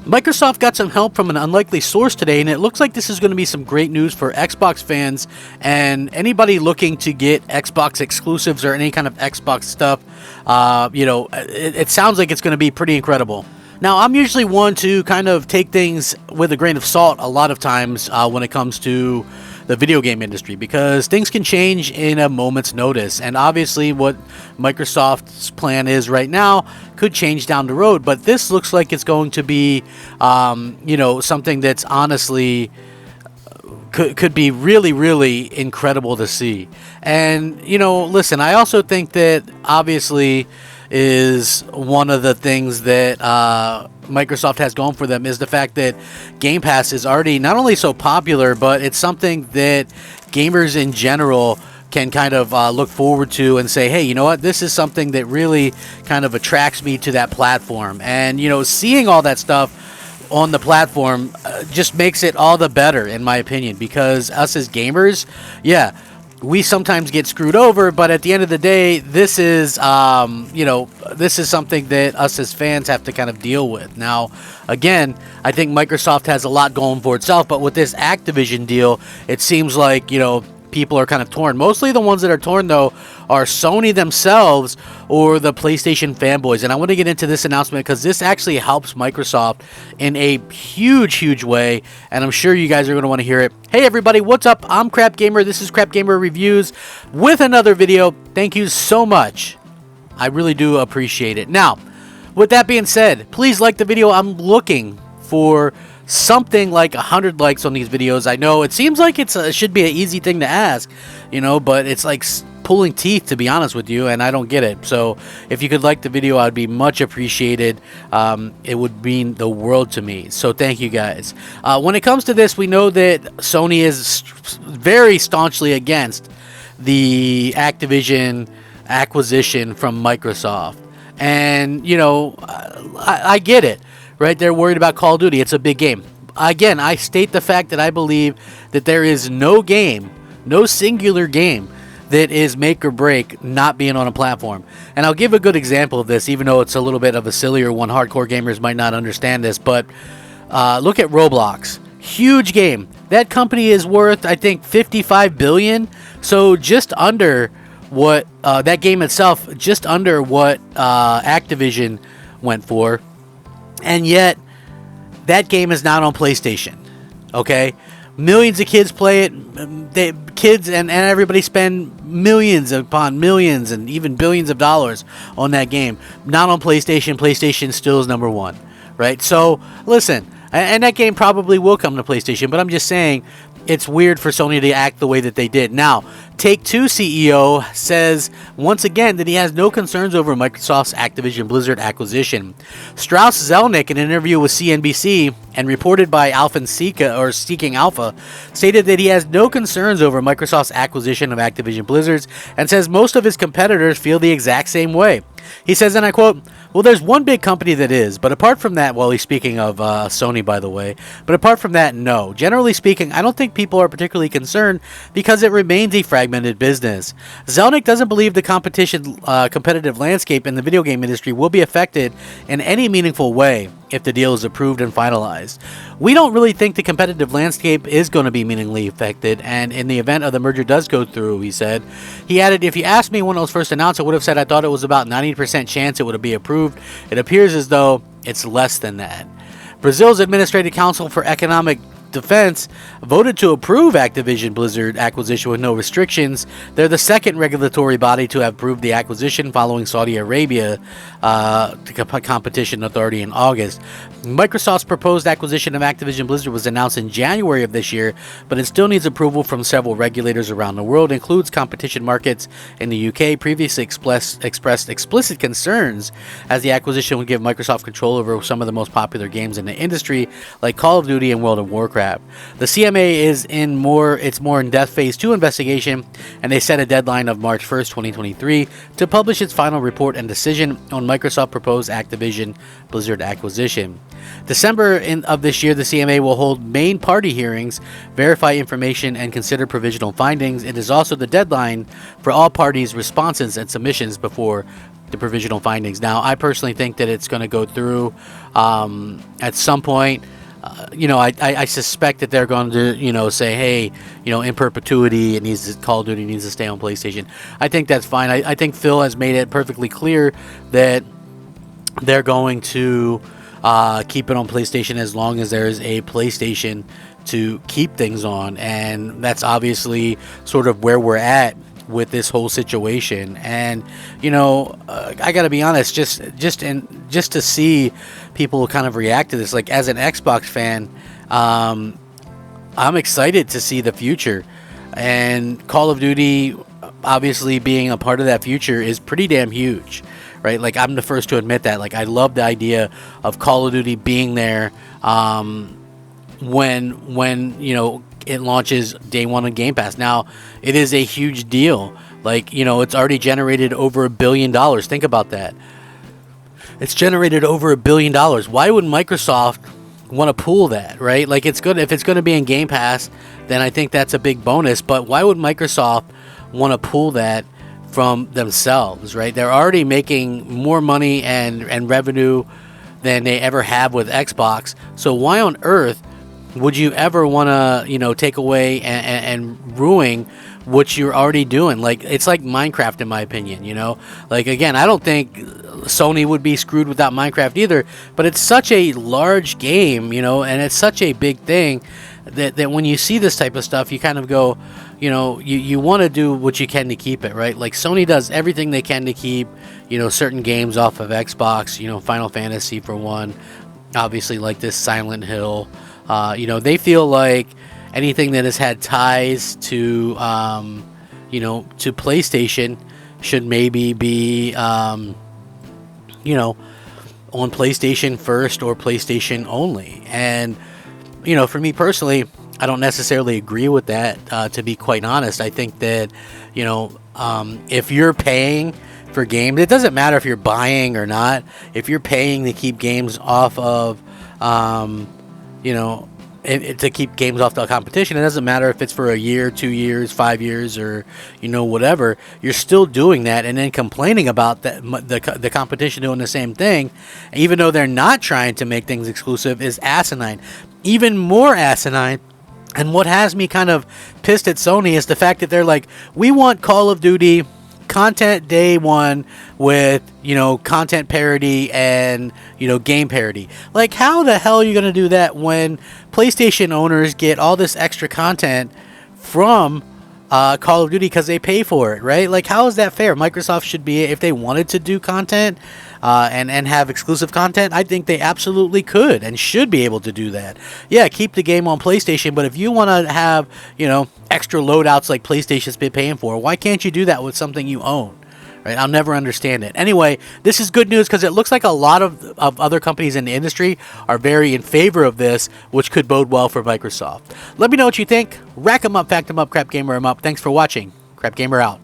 Microsoft got some help from an unlikely source today, and it looks like this is going to be some great news for Xbox fans and anybody looking to get Xbox exclusives or any kind of Xbox stuff. It sounds like it's going to be pretty incredible. Now, I'm usually one to kind of take things with a grain of salt a lot of times when it comes to the video game industry, because things can change in a moment's notice, and obviously what Microsoft's plan is right now could change down the road, but this looks like it's going to be something that's honestly could be really, really incredible to see. And listen, I also think that obviously is one of the things that Microsoft has going for them is the fact that Game Pass is already not only so popular, but it's something that gamers in general can kind of look forward to and say, hey, you know what, this is something that really kind of attracts me to that platform. And seeing all that stuff on the platform just makes it all the better, in my opinion, because us as gamers, we sometimes get screwed over, but at the end of the day, this is this is something that us as fans have to kind of deal with. Now, again, I think Microsoft has a lot going for itself, but with this Activision deal, it seems like people are kind of torn. Mostly the ones that are torn, though, are Sony themselves or the PlayStation fanboys. And I want to get into this announcement because this actually helps Microsoft in a huge, huge way. And I'm sure you guys are going to want to hear it. Hey, everybody, what's up? I'm Crap Gamer. This is Crap Gamer Reviews with another video. Thank you so much. I really do appreciate it. Now, with that being said, please like the video. I'm looking for something like 100 likes on these videos. I know it seems like it should be an easy thing to ask, but it's like pulling teeth, to be honest with you, and I don't get it. So if you could like the video, I'd be much appreciated. It would mean the world to me. So thank you guys. When it comes to this, we know that Sony is very staunchly against the Activision acquisition from Microsoft, and I get it. Right, they're worried about Call of Duty. It's a big game. Again, I state the fact that I believe that there is no game, no singular game, that is make or break not being on a platform. And I'll give a good example of this, even though it's a little bit of a sillier one. Hardcore gamers might not understand this, but look at Roblox. Huge game. That company is worth, I think, $55 billion. So just under what that game itself, just under what Activision went for. And yet, that game is not on PlayStation, okay? Millions of kids play it. Kids and everybody spend millions upon millions and even billions of dollars on that game. Not on PlayStation. PlayStation still is number one, right? So, listen, and that game probably will come to PlayStation, but I'm just saying it's weird for Sony to act the way that they did. Now, Take-Two CEO says once again that he has no concerns over Microsoft's Activision Blizzard acquisition. Strauss Zelnick, in an interview with CNBC and reported by Seeking Alpha, stated that he has no concerns over Microsoft's acquisition of Activision Blizzard and says most of his competitors feel the exact same way. He says, and I quote, "Well, there's one big company that is, but apart from that," well, he's speaking of Sony, by the way, "but apart from that, no. Generally speaking, I don't think people are particularly concerned because it remains a fragmented business." Zelnick doesn't believe the competitive landscape in the video game industry will be affected in any meaningful way if the deal is approved and finalized. "We don't really think the competitive landscape is going to be meaningfully affected, and in the event of the merger does go through," he said. He added, "If you asked me when it was first announced, I would have said I thought it was about 90% chance it would be approved. It appears as though it's less than that." Brazil's Administrative Council for Economic Defense voted to approve Activision Blizzard acquisition with no restrictions. They're the second regulatory body to have approved the acquisition following Saudi Arabia, the competition authority, in August. Microsoft's proposed acquisition of Activision Blizzard was announced in January of this year, but it still needs approval from several regulators around the world, includes competition markets in the UK. Previously expressed explicit concerns as the acquisition would give Microsoft control over some of the most popular games in the industry, like Call of Duty and World of Warcraft. The CMA is in more in-depth Phase 2 investigation, and they set a deadline of March 1st, 2023 to publish its final report and decision on Microsoft proposed Activision Blizzard acquisition. December of this year, the CMA will hold main party hearings, verify information, and consider provisional findings. It is also the deadline for all parties' responses and submissions before the provisional findings. Now, I personally think that it's going to go through at some point. I suspect that they're going to, say, hey, in perpetuity, Call of Duty needs to stay on PlayStation. I think that's fine. I think Phil has made it perfectly clear that they're going to keep it on PlayStation as long as there's a PlayStation to keep things on, and that's obviously sort of where we're at with this whole situation. And I gotta be honest, just to see people kind of react to this, like, as an Xbox fan, I'm excited to see the future, and Call of Duty obviously being a part of that future is pretty damn huge, right? Like, I'm the first to admit that. Like, I love the idea of Call of Duty being there when it launches day one on Game Pass. Now, it is a huge deal. Like, it's already generated over $1 billion. Think about that. It's generated over $1 billion. Why would Microsoft want to pool that, right? Like, it's good if it's going to be in Game Pass, then I think that's a big bonus. But why would Microsoft want to pool that from themselves, right? They're already making more money and revenue than they ever have with Xbox. So why on earth would you ever want to, take away and ruin what you're already doing? Like, it's like Minecraft, in my opinion, Like, again, I don't think Sony would be screwed without Minecraft either, but it's such a large game, and it's such a big thing that when you see this type of stuff, you kind of go, you want to do what you can to keep it, right? Like, Sony does everything they can to keep, certain games off of Xbox, Final Fantasy for one, obviously, like this Silent Hill. They feel like anything that has had ties to, to PlayStation should maybe be, on PlayStation first or PlayStation only. And, for me personally, I don't necessarily agree with that, to be quite honest. I think that, if you're paying for games, it doesn't matter if you're buying or not. If you're paying to keep games off of, to keep games off the competition, it doesn't matter if it's for a year, 2 years, 5 years, or whatever. You're still doing that, and then complaining about that the competition doing the same thing, even though they're not trying to make things exclusive, is asinine. Even more asinine. And what has me kind of pissed at Sony is the fact that they're like, we want Call of Duty content day one with content parity and game parity. Like, how the hell are you going to do that when PlayStation owners get all this extra content from Call of Duty because they pay for it, right? Like, how is that fair? Microsoft should be, if they wanted to do content and have exclusive content, I think they absolutely could and should be able to do that. Yeah, keep the game on PlayStation, but if you want to have, extra loadouts like PlayStation's been paying for, why can't you do that with something you own? Right? I'll never understand it. Anyway, this is good news because it looks like a lot of other companies in the industry are very in favor of this, which could bode well for Microsoft. Let me know what you think. Rack 'em up, fact 'em up, Crap Gamer 'em up. Thanks for watching. Crap Gamer out.